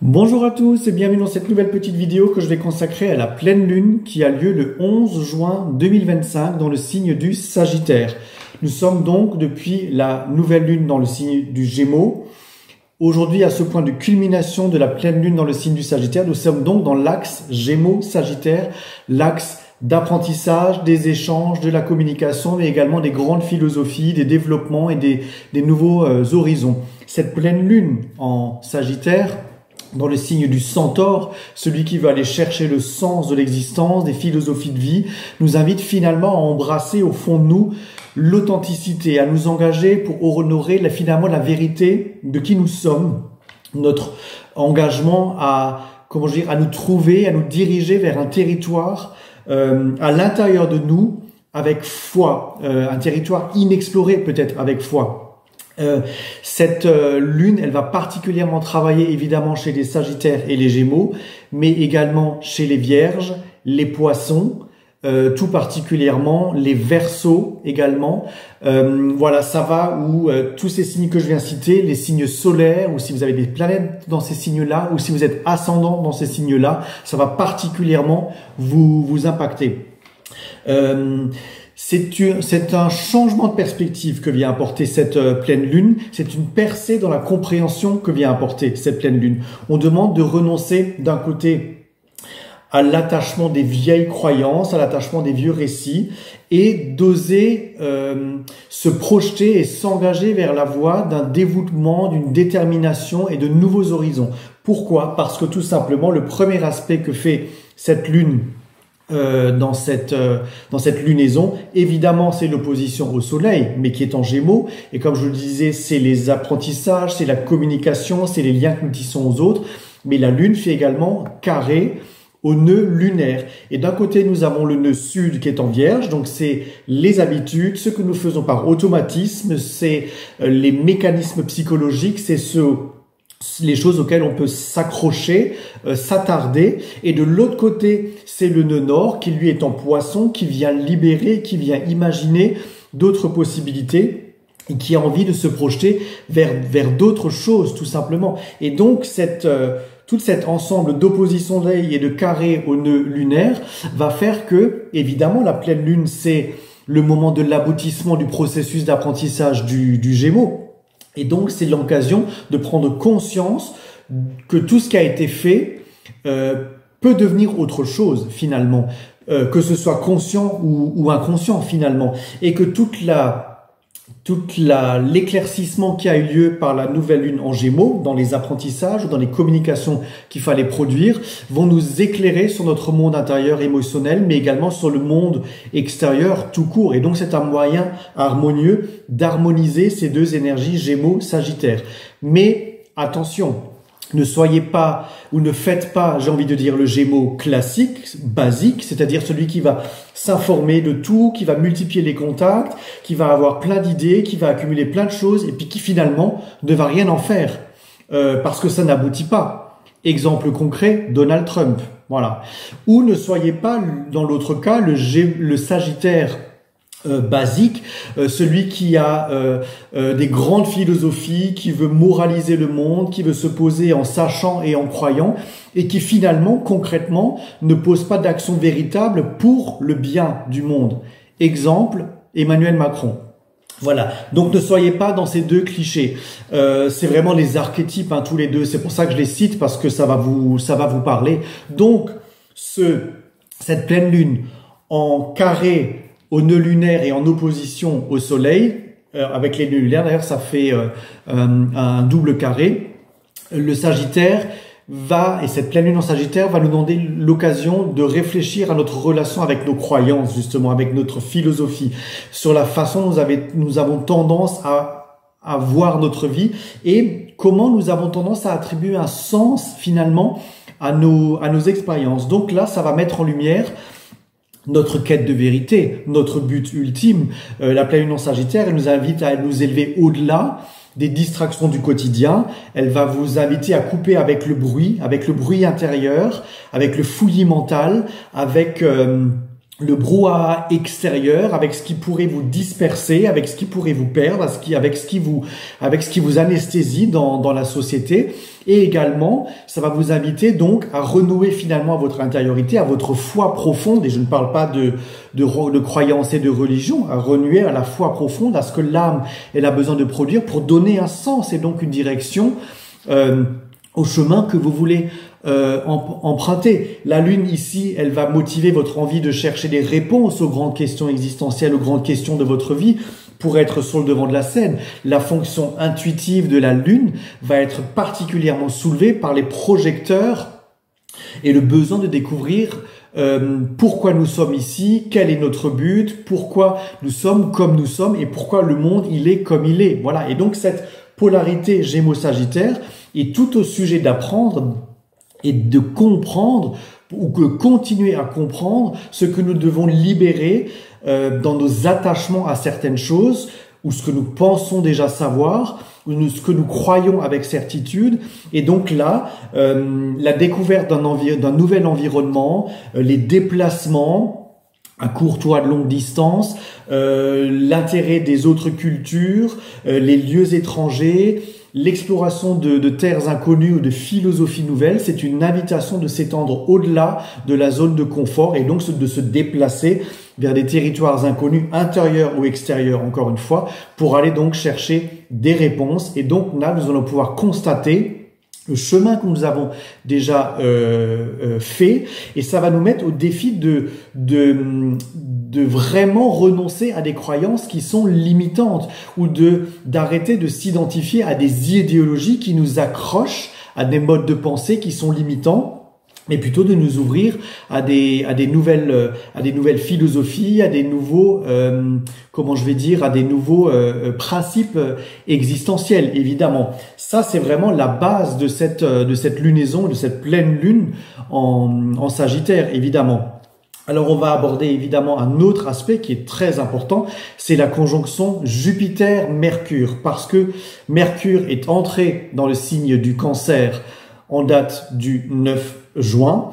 Bonjour à tous et bienvenue dans cette nouvelle petite vidéo que je vais consacrer à la pleine lune qui a lieu le 11 juin 2025 dans le signe du Sagittaire. Nous sommes donc depuis la nouvelle lune dans le signe du Gémeaux. Aujourd'hui, à ce point de culmination de la pleine lune dans le signe du Sagittaire, nous sommes donc dans l'axe Gémeaux-Sagittaire, l'axe d'apprentissage, des échanges, de la communication, mais également des grandes philosophies, des développements et des nouveaux horizons. Cette pleine lune en Sagittaire, dans le signe du Centaure, celui qui veut aller chercher le sens de l'existence, des philosophies de vie, nous invite finalement à embrasser au fond de nous l'authenticité, à nous engager pour honorer finalement la vérité de qui nous sommes, notre engagement à nous trouver, à nous diriger vers un territoire à l'intérieur de nous avec foi, un territoire inexploré peut-être avec foi. Cette lune, elle va particulièrement travailler évidemment chez les Sagittaires et les Gémeaux, mais également chez les Vierges, les Poissons, tout particulièrement les Verseaux également. Voilà, ça va où tous ces signes que je viens citer, les signes solaires, ou si vous avez des planètes dans ces signes-là, ou si vous êtes ascendant dans ces signes-là, ça va particulièrement vous impacter. C'est un changement de perspective que vient apporter cette pleine lune. C'est une percée dans la compréhension que vient apporter cette pleine lune. On demande de renoncer d'un côté à l'attachement des vieilles croyances, à l'attachement des vieux récits et d'oser se projeter et s'engager vers la voie d'un dévouement, d'une détermination et de nouveaux horizons. Pourquoi? Parce que tout simplement, le premier aspect que fait cette lune dans cette lunaison, évidemment c'est l'opposition au soleil, mais qui est en Gémeaux, et comme je le disais, c'est les apprentissages, c'est la communication, c'est les liens que nous tissons aux autres, mais la lune fait également carré au nœud lunaire. Et d'un côté, nous avons le nœud sud qui est en Vierge, donc c'est les habitudes, ce que nous faisons par automatisme, c'est les mécanismes psychologiques, c'est les choses auxquelles on peut s'accrocher, s'attarder. Et de l'autre côté, c'est le nœud nord qui lui est en Poisson, qui vient libérer, qui vient imaginer d'autres possibilités et qui a envie de se projeter vers d'autres choses, tout simplement. Et donc, tout cet ensemble d'opposition soleil et de carré au nœud lunaire va faire que, évidemment, la pleine lune, c'est le moment de l'aboutissement du processus d'apprentissage du Gémeaux. Et donc, c'est l'occasion de prendre conscience que tout ce qui a été fait peut devenir autre chose, finalement. Que ce soit conscient ou inconscient, finalement. Et que l'éclaircissement qui a eu lieu par la nouvelle lune en Gémeaux, dans les apprentissages ou dans les communications qu'il fallait produire, vont nous éclairer sur notre monde intérieur émotionnel, mais également sur le monde extérieur tout court. Et donc, c'est un moyen harmonieux d'harmoniser ces deux énergies Gémeaux-Sagittaire. Mais attention, ne soyez pas ou ne faites pas, j'ai envie de dire, le Gémeaux classique, basique, c'est-à-dire celui qui va s'informer de tout, qui va multiplier les contacts, qui va avoir plein d'idées, qui va accumuler plein de choses et puis qui finalement ne va rien en faire parce que ça n'aboutit pas. Exemple concret, Donald Trump. Voilà. Ou ne soyez pas, dans l'autre cas, le Sagittaire basique, celui qui a des grandes philosophies, qui veut moraliser le monde, qui veut se poser en sachant et en croyant, et qui finalement, concrètement, ne pose pas d'action véritable pour le bien du monde. Exemple, Emmanuel Macron. Voilà, donc ne soyez pas dans ces deux clichés. C'est vraiment les archétypes, tous les deux. C'est pour ça que je les cite, parce que ça va vous parler. Donc, cette pleine lune en carré au nœud lunaire et en opposition au soleil, avec les nœuds lunaires, d'ailleurs ça fait un double carré. Le Sagittaire et cette pleine lune en Sagittaire va nous donner l'occasion de réfléchir à notre relation avec nos croyances, justement, avec notre philosophie, sur la façon dont nous avons tendance à voir notre vie et comment nous avons tendance à attribuer un sens finalement à nos expériences. Donc là, ça va mettre en lumière notre quête de vérité, notre but ultime. La pleine lune en Sagittaire, elle nous invite à nous élever au-delà des distractions du quotidien. Elle va vous inviter à couper avec le bruit intérieur, avec le fouillis mental, avec le brouhaha extérieur, avec ce qui pourrait vous disperser, avec ce qui pourrait vous perdre, avec ce qui vous anesthésie dans la société. Et également, ça va vous inviter donc à renouer finalement à votre intériorité, à votre foi profonde. Et je ne parle pas de croyance et de religion, à renouer à la foi profonde, à ce que l'âme elle a besoin de produire pour donner un sens et donc une direction au chemin que vous voulez emprunter. La lune ici, elle va motiver votre envie de chercher des réponses aux grandes questions existentielles, aux grandes questions de votre vie pour être sur le devant de la scène. La fonction intuitive de la lune va être particulièrement soulevée par les projecteurs et le besoin de découvrir pourquoi nous sommes ici, quel est notre but, pourquoi nous sommes comme nous sommes et pourquoi le monde il est comme il est. Voilà. Et donc cette polarité Gémeaux-Sagittaire est tout au sujet d'apprendre et de comprendre ou que continuer à comprendre ce que nous devons libérer dans nos attachements à certaines choses ou ce que nous pensons déjà savoir ou ce que nous croyons avec certitude. Et donc là, la découverte d'un nouvel environnement, les déplacements à courte ou à longue distance, l'intérêt des autres cultures, les lieux étrangers, l'exploration de terres inconnues ou de philosophies nouvelles, c'est une invitation de s'étendre au-delà de la zone de confort et donc de se déplacer vers des territoires inconnus, intérieurs ou extérieurs, encore une fois, pour aller donc chercher des réponses. Et donc là, nous allons pouvoir constater le chemin que nous avons déjà fait, et ça va nous mettre au défi de vraiment renoncer à des croyances qui sont limitantes ou d'arrêter de s'identifier à des idéologies qui nous accrochent à des modes de pensée qui sont limitants, mais plutôt de nous ouvrir à des nouvelles philosophies, à des nouveaux à des nouveaux principes existentiels. Évidemment, ça c'est vraiment la base de cette lunaison, de cette pleine lune en Sagittaire, évidemment. Alors on va aborder évidemment un autre aspect qui est très important, c'est la conjonction Jupiter-Mercure, parce que Mercure est entré dans le signe du Cancer en date du 9 juin.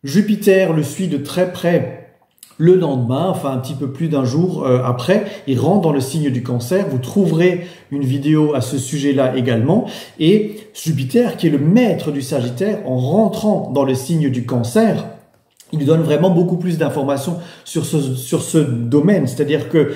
Jupiter le suit de très près le lendemain, enfin un petit peu plus d'un jour après, il rentre dans le signe du Cancer. Vous trouverez une vidéo à ce sujet-là également. Et Jupiter, qui est le maître du Sagittaire, en rentrant dans le signe du Cancer, il nous donne vraiment beaucoup plus d'informations sur ce domaine. C'est-à-dire que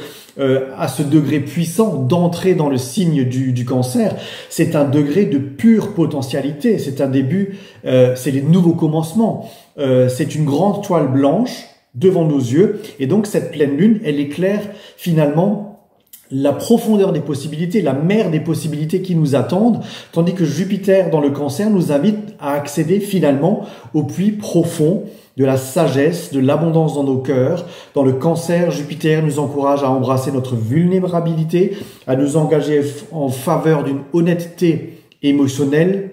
à ce degré puissant d'entrer dans le signe du Cancer, c'est un degré de pure potentialité. C'est un début, c'est les nouveaux commencements. C'est une grande toile blanche devant nos yeux. Et donc cette pleine lune, elle éclaire finalement la profondeur des possibilités, la mer des possibilités qui nous attendent, tandis que Jupiter dans le Cancer nous invite à accéder finalement au puits profond de la sagesse, de l'abondance dans nos cœurs. Dans le Cancer, Jupiter nous encourage à embrasser notre vulnérabilité, à nous engager en faveur d'une honnêteté émotionnelle,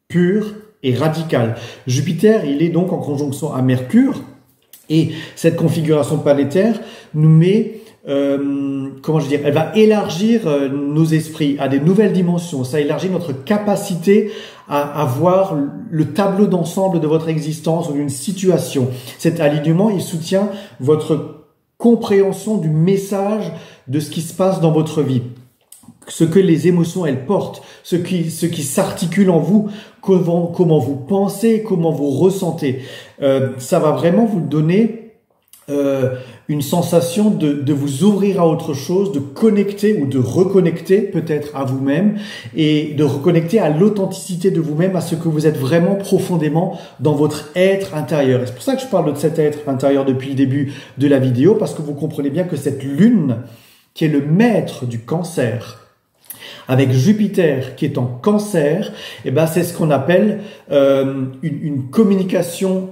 pure et radicale. Jupiter, il est donc en conjonction à Mercure, et cette configuration planétaire nous met elle va élargir nos esprits à des nouvelles dimensions. Ça élargit notre capacité à voir le tableau d'ensemble de votre existence ou d'une situation. Cet alignement, il soutient votre compréhension du message de ce qui se passe dans votre vie. Ce que les émotions, elles portent, ce qui s'articule en vous, comment vous pensez, comment vous ressentez. Ça va vraiment vous donner une sensation de vous ouvrir à autre chose, de connecter ou de reconnecter peut-être à vous-même et de reconnecter à l'authenticité de vous-même, à ce que vous êtes vraiment profondément dans votre être intérieur. Et c'est pour ça que je parle de cet être intérieur depuis le début de la vidéo, parce que vous comprenez bien que cette lune qui est le maître du Cancer, avec Jupiter qui est en Cancer, eh ben c'est ce qu'on appelle une communication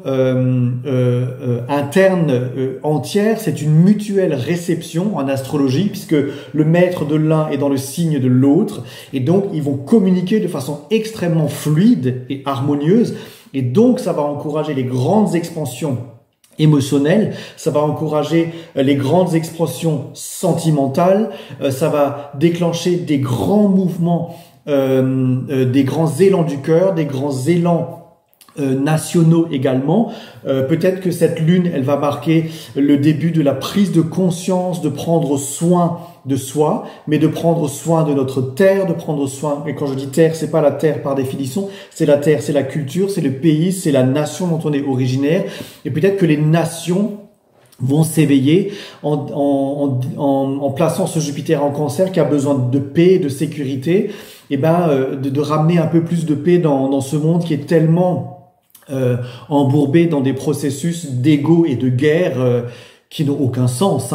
interne entière. C'est une mutuelle réception en astrologie, puisque le maître de l'un est dans le signe de l'autre, et donc ils vont communiquer de façon extrêmement fluide et harmonieuse, et donc ça va encourager les grandes expansions émotionnel, ça va encourager les grandes expressions sentimentales, ça va déclencher des grands mouvements, des grands élans du cœur, des grands élans nationaux également. Peut-être que cette lune, elle va marquer le début de la prise de conscience, de prendre soin de soi, mais de prendre soin de notre terre, de prendre soin, et quand je dis terre, c'est pas la terre par définition, c'est la terre, c'est la culture, c'est le pays, c'est la nation dont on est originaire, et peut-être que les nations vont s'éveiller en plaçant ce Jupiter en Cancer qui a besoin de paix, de sécurité, et de ramener un peu plus de paix dans ce monde qui est tellement embourbé dans des processus d'ego et de guerre qui n'ont aucun sens,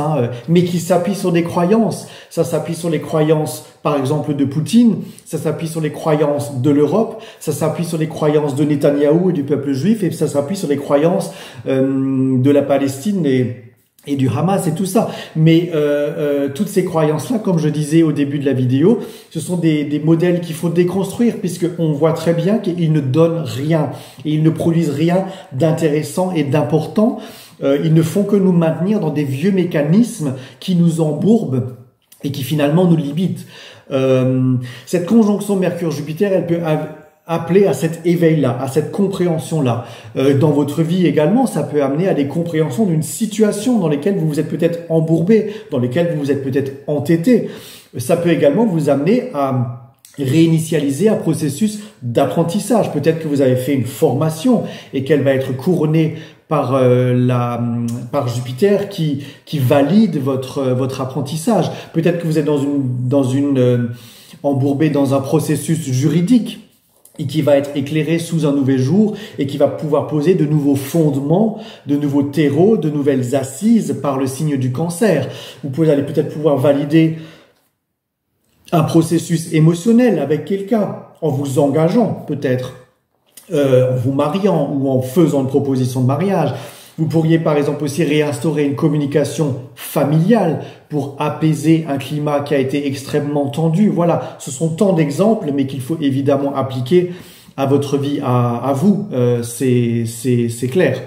mais qui s'appuient sur des croyances. Ça s'appuie sur les croyances, par exemple, de Poutine, ça s'appuie sur les croyances de l'Europe, ça s'appuie sur les croyances de Netanyahou et du peuple juif, et ça s'appuie sur les croyances de la Palestine et du Hamas et tout ça. Mais toutes ces croyances-là, comme je disais au début de la vidéo, ce sont des modèles qu'il faut déconstruire, puisqu'on voit très bien qu'ils ne donnent rien, et ils ne produisent rien d'intéressant et d'important. Ils ne font que nous maintenir dans des vieux mécanismes qui nous embourbent et qui finalement nous limitent. Cette conjonction Mercure-Jupiter, elle peut appeler à cet éveil-là, à cette compréhension-là. Dans votre vie également, ça peut amener à des compréhensions d'une situation dans laquelle vous vous êtes peut-être embourbé, dans laquelle vous vous êtes peut-être entêté. Ça peut également vous amener à réinitialiser un processus d'apprentissage. Peut-être que vous avez fait une formation et qu'elle va être couronnée par Jupiter qui valide votre apprentissage. Peut-être que vous êtes embourbé dans un processus juridique et qui va être éclairé sous un nouvel jour et qui va pouvoir poser de nouveaux fondements, de nouveaux terreaux, de nouvelles assises par le signe du Cancer. Vous allez peut-être pouvoir valider un processus émotionnel avec quelqu'un en vous engageant peut-être. En vous mariant ou en faisant une proposition de mariage. Vous pourriez par exemple aussi réinstaurer une communication familiale pour apaiser un climat qui a été extrêmement tendu. Voilà, ce sont tant d'exemples, mais qu'il faut évidemment appliquer à votre vie, à vous, c'est clair.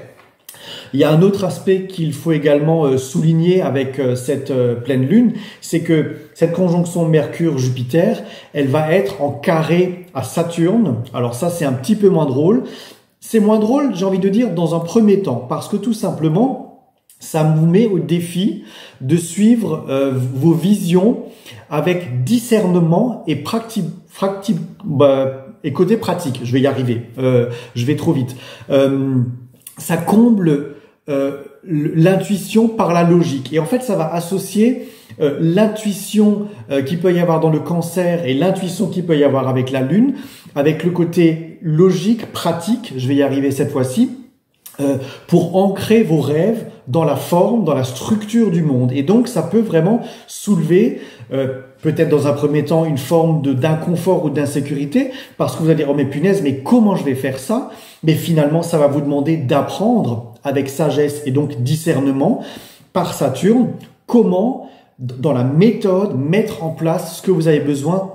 Il y a un autre aspect qu'il faut également souligner avec cette pleine lune, c'est que cette conjonction Mercure-Jupiter, elle va être en carré à Saturne. Alors ça, c'est un petit peu moins drôle. C'est moins drôle, j'ai envie de dire, dans un premier temps, parce que tout simplement, ça vous met au défi de suivre vos visions avec discernement et et côté pratique. Je vais y arriver, je vais trop vite. Ça comble l'intuition par la logique. Et en fait, ça va associer l'intuition qu'il peut y avoir dans le Cancer et l'intuition qu'il peut y avoir avec la Lune, avec le côté logique, pratique, je vais y arriver cette fois-ci, pour ancrer vos rêves dans la forme, dans la structure du monde. Et donc, ça peut vraiment soulever, peut-être dans un premier temps, une forme d'inconfort ou d'insécurité, parce que vous allez dire, oh mais punaise, mais comment je vais faire ça? Mais finalement, ça va vous demander d'apprendre avec sagesse et donc discernement par Saturne, comment, dans la méthode, mettre en place ce que vous avez besoin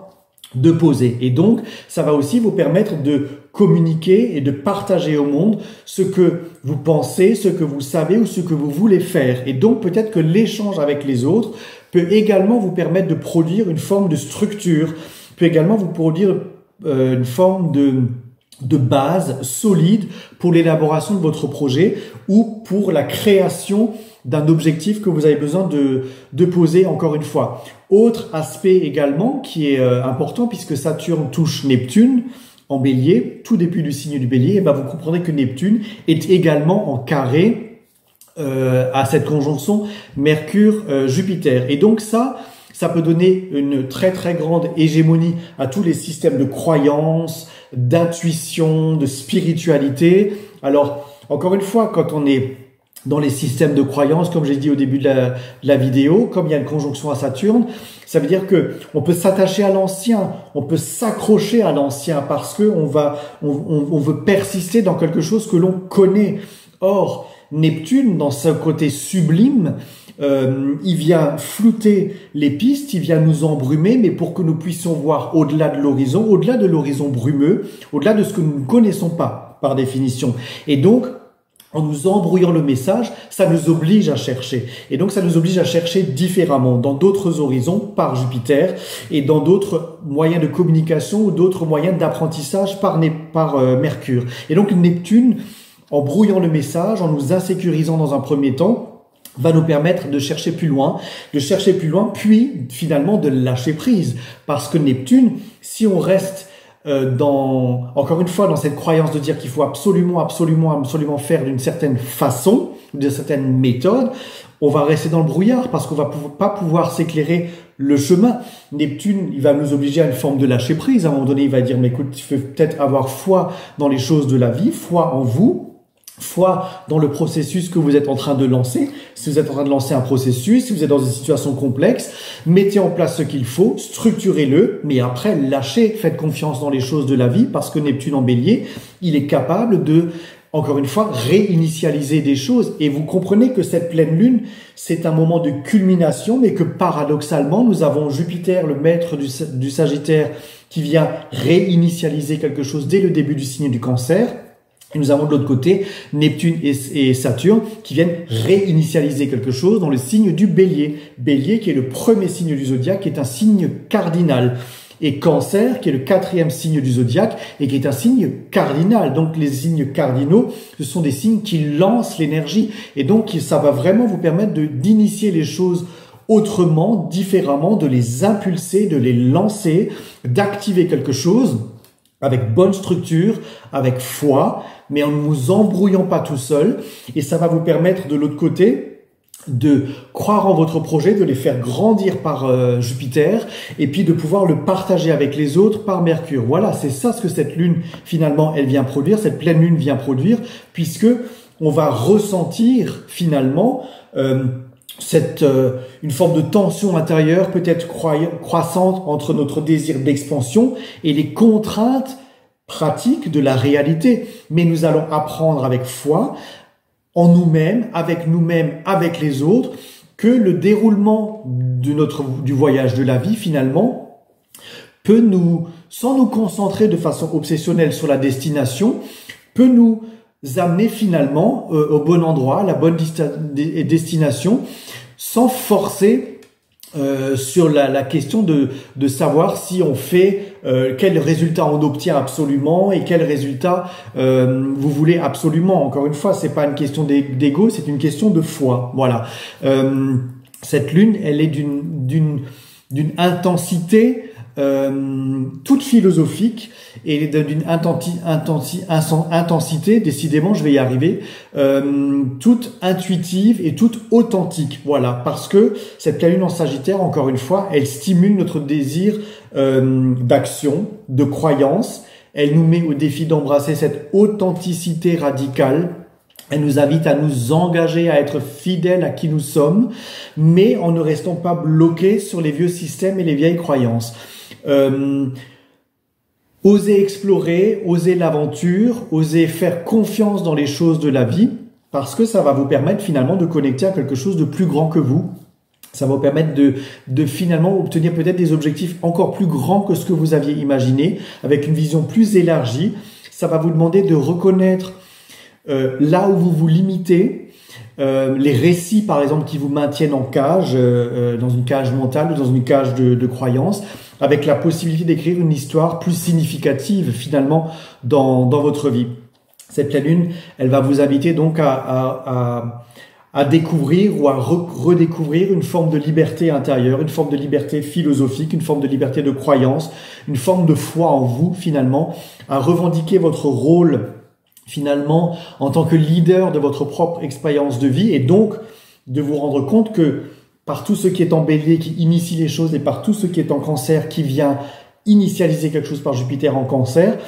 de poser. Et donc, ça va aussi vous permettre de communiquer et de partager au monde ce que vous pensez, ce que vous savez ou ce que vous voulez faire. Et donc, peut-être que l'échange avec les autres peut également vous permettre de produire une forme de structure, peut également vous produire une forme de base solide pour l'élaboration de votre projet ou pour la création d'un objectif que vous avez besoin de poser encore une fois. Autre aspect également qui est important puisque Saturne touche Neptune en Bélier, tout début du signe du Bélier, et vous comprendrez que Neptune est également en carré à cette conjonction Mercure-Jupiter. Et donc ça peut donner une très très grande hégémonie à tous les systèmes de croyances, d'intuition, de spiritualité. Alors, encore une fois, quand on est dans les systèmes de croyances, comme j'ai dit au début de la vidéo, comme il y a une conjonction à Saturne, ça veut dire que on peut s'attacher à l'ancien, on peut s'accrocher à l'ancien parce que on veut persister dans quelque chose que l'on connaît. Or, Neptune, dans ce côté sublime, il vient flouter les pistes, il vient nous embrumer, mais pour que nous puissions voir au-delà de l'horizon brumeux, au-delà de ce que nous ne connaissons pas, par définition. Et donc, en nous embrouillant le message, ça nous oblige à chercher. Et donc, ça nous oblige à chercher différemment, dans d'autres horizons, par Jupiter, et dans d'autres moyens de communication ou d'autres moyens d'apprentissage par Mercure. Et donc, Neptune, en brouillant le message, en nous insécurisant dans un premier temps, va nous permettre de chercher plus loin, puis finalement de lâcher prise. Parce que Neptune, si on reste encore une fois, dans cette croyance de dire qu'il faut absolument faire d'une certaine façon, d'une certaine méthode, on va rester dans le brouillard parce qu'on va pas pouvoir s'éclairer le chemin. Neptune, il va nous obliger à une forme de lâcher prise. À un moment donné, il va dire, mais écoute, tu peux peut-être avoir foi dans les choses de la vie, foi en vous, foi dans le processus que vous êtes en train de lancer. Si vous êtes en train de lancer un processus, si vous êtes dans une situation complexe, mettez en place ce qu'il faut, structurez-le, mais après lâchez, faites confiance dans les choses de la vie parce que Neptune en Bélier, il est capable de, encore une fois, réinitialiser des choses. Et vous comprenez que cette pleine lune, c'est un moment de culmination, mais que paradoxalement, nous avons Jupiter, le maître du Sagittaire, qui vient réinitialiser quelque chose dès le début du signe du Cancer. Et nous avons de l'autre côté Neptune et Saturne qui viennent réinitialiser quelque chose dans le signe du Bélier. Bélier qui est le premier signe du zodiaque, qui est un signe cardinal. Et Cancer qui est le 4e signe du zodiaque et qui est un signe cardinal. Donc les signes cardinaux, ce sont des signes qui lancent l'énergie. Et donc ça va vraiment vous permettre d'initier les choses autrement, différemment, de les impulser, de les lancer, d'activer quelque chose avec bonne structure, avec foi, mais en ne vous embrouillant pas tout seul. Et ça va vous permettre de l'autre côté de croire en votre projet, de les faire grandir par Jupiter, et puis de pouvoir le partager avec les autres par Mercure. Voilà, c'est ça ce que cette lune, finalement, elle vient produire, cette pleine lune vient produire, puisque on va ressentir, finalement, une forme de tension intérieure peut-être croissante entre notre désir d'expansion et les contraintes pratiques de la réalité. Mais nous allons apprendre avec foi, en nous-mêmes, avec les autres, que le déroulement du voyage de la vie, finalement, peut sans nous concentrer de façon obsessionnelle sur la destination, peut nous amener finalement au bon endroit, à la bonne destination, sans forcer sur la question de savoir si on fait, quel résultat on obtient absolument et quel résultat vous voulez absolument. Encore une fois, c'est pas une question d'ego, c'est une question de foi. Voilà. Cette lune, elle est d'une intensité toute philosophique et d'une intensité, décidément je vais y arriver, toute intuitive et toute authentique. Voilà, parce que cette pleine lune en Sagittaire, encore une fois, elle stimule notre désir d'action, de croyance. Elle nous met au défi d'embrasser cette authenticité radicale. Elle nous invite à nous engager, à être fidèles à qui nous sommes, mais en ne restant pas bloqués sur les vieux systèmes et les vieilles croyances. Osez explorer, osez l'aventure, osez faire confiance dans les choses de la vie, parce que ça va vous permettre finalement de connecter à quelque chose de plus grand que vous. Ça va vous permettre de finalement obtenir peut-être des objectifs encore plus grands que ce que vous aviez imaginé, avec une vision plus élargie. Ça va vous demander de reconnaître là où vous vous limitez, les récits par exemple qui vous maintiennent en cage, dans une cage mentale ou dans une cage de croyances, avec la possibilité d'écrire une histoire plus significative finalement dans votre vie. Cette pleine lune, elle va vous inviter donc à découvrir ou à redécouvrir une forme de liberté intérieure, une forme de liberté philosophique, une forme de liberté de croyance, une forme de foi en vous finalement, à revendiquer votre rôle finalement en tant que leader de votre propre expérience de vie, et donc de vous rendre compte que par tout ce qui est en Bélier qui initie les choses et par tout ce qui est en Cancer qui vient initialiser quelque chose par Jupiter en Cancer,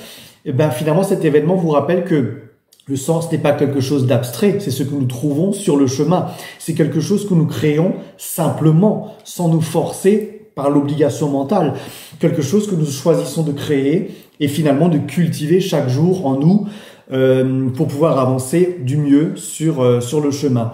et ben finalement cet événement vous rappelle que le sens n'est pas quelque chose d'abstrait, c'est ce que nous trouvons sur le chemin. C'est quelque chose que nous créons simplement, sans nous forcer par l'obligation mentale. Quelque chose que nous choisissons de créer et finalement de cultiver chaque jour en nous pour pouvoir avancer du mieux sur le chemin.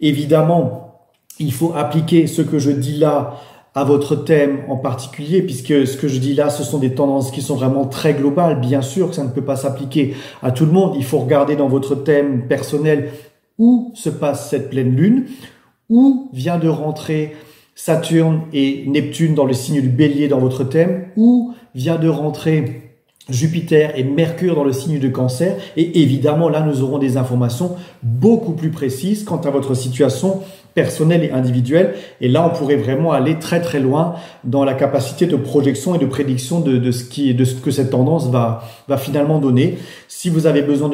Évidemment, il faut appliquer ce que je dis là à votre thème en particulier, puisque ce que je dis là, ce sont des tendances qui sont vraiment très globales. Bien sûr que ça ne peut pas s'appliquer à tout le monde. Il faut regarder dans votre thème personnel où se passe cette pleine lune, où vient de rentrer Saturne et Neptune dans le signe du Bélier dans votre thème, où vient de rentrer Jupiter et Mercure dans le signe de Cancer. Et évidemment, là, nous aurons des informations beaucoup plus précises quant à votre situation personnelle et individuelle. Et là, on pourrait vraiment aller très très loin dans la capacité de projection et de prédiction de ce que cette tendance va finalement donner. Si vous avez besoin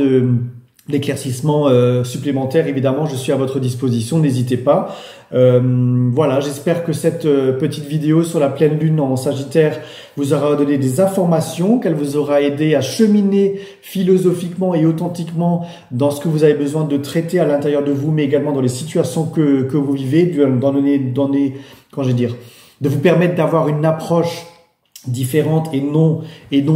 d'éclaircissements supplémentaires, évidemment, je suis à votre disposition, n'hésitez pas. Voilà, j'espère que cette petite vidéo sur la pleine lune en Sagittaire vous aura donné des informations, qu'elle vous aura aidé à cheminer philosophiquement et authentiquement dans ce que vous avez besoin de traiter à l'intérieur de vous, mais également dans les situations que vous vivez, de vous permettre d'avoir une approche différente et non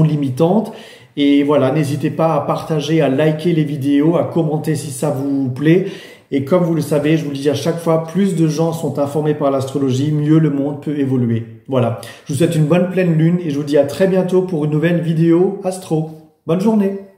limitante. Et voilà, n'hésitez pas à partager, à liker les vidéos, à commenter si ça vous plaît. Et comme vous le savez, je vous le dis à chaque fois, plus de gens sont informés par l'astrologie, mieux le monde peut évoluer. Voilà, je vous souhaite une bonne pleine lune et je vous dis à très bientôt pour une nouvelle vidéo astro. Bonne journée!